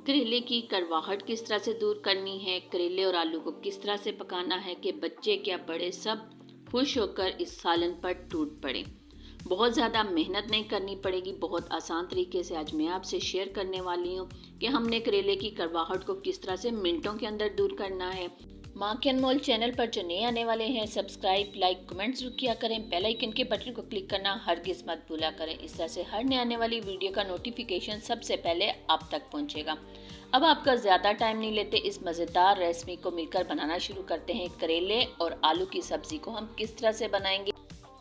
करेले की कड़वाहट किस तरह से दूर करनी है, करेले और आलू को किस तरह से पकाना है कि बच्चे क्या बड़े सब खुश होकर इस सालन पर टूट पड़े। बहुत ज़्यादा मेहनत नहीं करनी पड़ेगी, बहुत आसान तरीके से आज मैं आपसे शेयर करने वाली हूँ कि हमने करेले की कड़वाहट को किस तरह से मिनटों के अंदर दूर करना है। माँ के अनमोल चैनल पर जो नए आने वाले हैं सब्सक्राइब, लाइक, कमेंट जरूर किया करें। बेल आइकन के बटन को क्लिक करना हरगिज़ मत भूला करें। इस तरह से हर नए आने वाली वीडियो का नोटिफिकेशन सबसे पहले आप तक पहुंचेगा। अब आपका ज़्यादा टाइम नहीं लेते, इस मज़ेदार रेसिपी को मिलकर बनाना शुरू करते हैं। करेले और आलू की सब्ज़ी को हम किस तरह से बनाएंगे।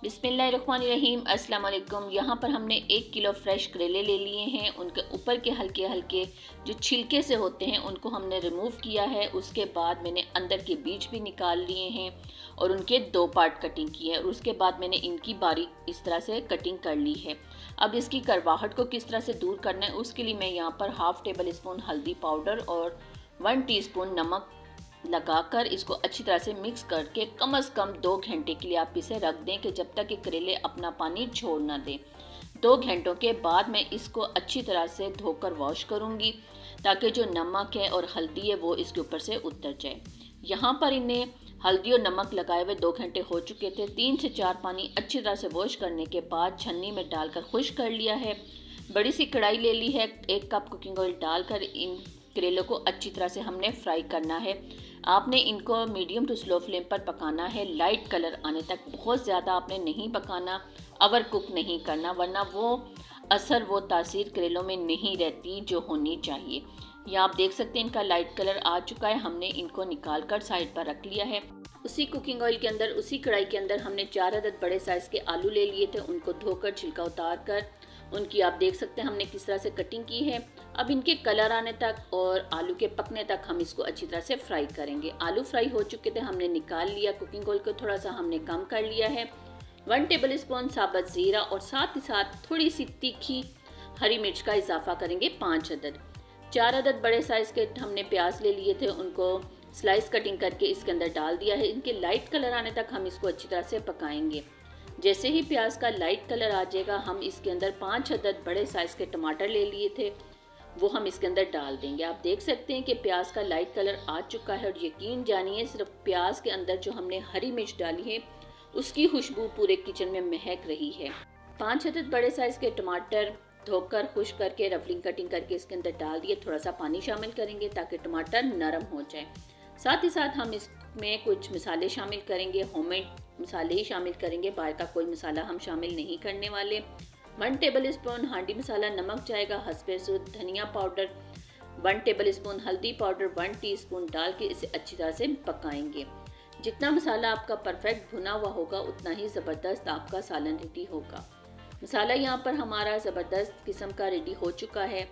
बिस्मिल्लाहिर्रहमानिर्रहीम, अस्सलाम वालेकुम। यहाँ पर हमने 1 किलो फ्रेश करेले ले लिए हैं। उनके ऊपर के हल्के हल्के जो छिलके से होते हैं उनको हमने रिमूव किया है। उसके बाद मैंने अंदर के बीज भी निकाल लिए हैं और उनके 2 पार्ट कटिंग किए हैं और उसके बाद मैंने इनकी बारीक इस तरह से कटिंग कर ली है। अब इसकी कड़वाहट को किस तरह से दूर करना है उसके लिए मैं यहाँ पर हाफ़ टेबल स्पून हल्दी पाउडर और 1 टीस्पून नमक लगाकर इसको अच्छी तरह से मिक्स करके कम से कम 2 घंटे के लिए आप इसे रख दें कि जब तक कि करेले अपना पानी छोड़ ना दें। 2 घंटों के बाद मैं इसको अच्छी तरह से धोकर वॉश करूंगी ताकि जो नमक है और हल्दी है वो इसके ऊपर से उतर जाए। यहाँ पर इन्हें हल्दी और नमक लगाए हुए 2 घंटे हो चुके थे। 3 से 4 पानी अच्छी तरह से वॉश करने के बाद छन्नी में डालकर खुश्क कर लिया है। बड़ी सी कढ़ाई ले ली है, 1 कप कुकिंग ऑयल डालकर इन करेलों को अच्छी तरह से हमने फ्राई करना है। आपने इनको मीडियम टू स्लो फ्लेम पर पकाना है, लाइट कलर आने तक। बहुत ज़्यादा आपने नहीं पकाना, ओवर कुक नहीं करना, वरना वो असर वो तासीर करेलों में नहीं रहती जो होनी चाहिए। यहाँ आप देख सकते हैं इनका लाइट कलर आ चुका है। हमने इनको निकाल कर साइड पर रख लिया है। उसी कुकिंग ऑयल के अंदर, उसी कढ़ाई के अंदर हमने 4 अदद बड़े साइज़ के आलू ले लिए थे। उनको धोकर छिलका उतार कर उनकी आप देख सकते हैं हमने किस तरह से कटिंग की है। अब इनके कलर आने तक और आलू के पकने तक हम इसको अच्छी तरह से फ्राई करेंगे। आलू फ्राई हो चुके थे, हमने निकाल लिया। कुकिंग ऑयल को थोड़ा सा हमने कम कर लिया है। 1 टेबल स्पून साबुत ज़ीरा और साथ ही साथ थोड़ी सी तीखी हरी मिर्च का इजाफा करेंगे 5 अदद। 4 अदद बड़े साइज़ के हमने प्याज ले लिए थे, उनको स्लाइस कटिंग करके इसके अंदर डाल दिया है। इनके लाइट कलर आने तक हम इसको अच्छी तरह से पकाएंगे। जैसे ही प्याज का लाइट कलर आ जाएगा हम इसके अंदर 5 अदद बड़े साइज़ के टमाटर ले लिए थे, वो हम इसके अंदर डाल देंगे। आप देख सकते हैं कि प्याज का लाइट कलर आ चुका है और यकीन जानिए सिर्फ प्याज के अंदर जो हमने हरी मिर्च डाली है उसकी खुशबू पूरे किचन में महक रही है। 5 अदद बड़े साइज़ के टमाटर धोकर खुश्क करके रफलिंग कटिंग करके इसके अंदर डाल दिए। थोड़ा सा पानी शामिल करेंगे ताकि टमाटर नरम हो जाए। साथ ही साथ हम इसमें कुछ मसाले शामिल करेंगे, होममेड मसाले ही शामिल करेंगे, बाहर का कोई मसाला हम शामिल नहीं करने वाले। 1 टेबल स्पून हांडी मसाला नमक जाएगा, हस्बे सुध धनिया पाउडर, 1 टेबल स्पून हल्दी पाउडर, 1 टीस्पून डाल के इसे अच्छी तरह से पकाएंगे। जितना मसाला आपका परफेक्ट भुना हुआ होगा उतना ही ज़बरदस्त आपका सालन रेडी होगा। मसाला यहाँ पर हमारा ज़बरदस्त किस्म का रेडी हो चुका है।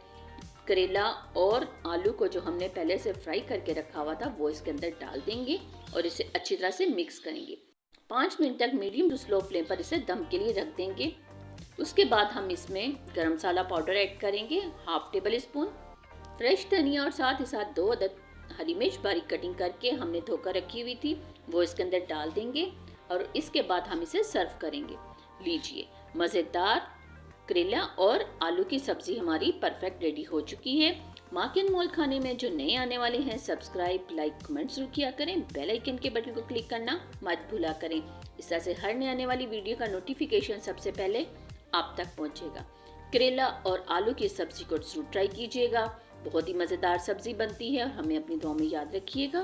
करेला और आलू को जो हमने पहले से फ्राई करके रखा हुआ था वो इसके अंदर डाल देंगे और इसे अच्छी तरह से मिक्स करेंगे। 5 मिनट तक मीडियम टू स्लो फ्लेम पर इसे दम के लिए रख देंगे। उसके बाद हम इसमें गरम मसाला पाउडर ऐड करेंगे, हाफ टेबल स्पून फ्रेश धनिया और साथ ही साथ 2 अदद हरी मिर्च बारीक कटिंग करके हमने धोकर रखी हुई थी वो इसके अंदर डाल देंगे और इसके बाद हम इसे सर्व करेंगे। लीजिए, मज़ेदार करेला और आलू की सब्जी हमारी परफेक्ट रेडी हो चुकी है। माँ के अनमोल खाने में जो नए आने वाले हैं सब्सक्राइब, लाइक, कमेंट जरूर किया करें। बेल आइकन के बटन को क्लिक करना मत भूला करें। इस तरह से हर नए आने वाली वीडियो का नोटिफिकेशन सबसे पहले आप तक पहुँचेगा। करेला और आलू की सब्जी को जरूर ट्राई कीजिएगा। बहुत ही मज़ेदार सब्जी बनती है और हमें अपनी दुआ में याद रखिएगा।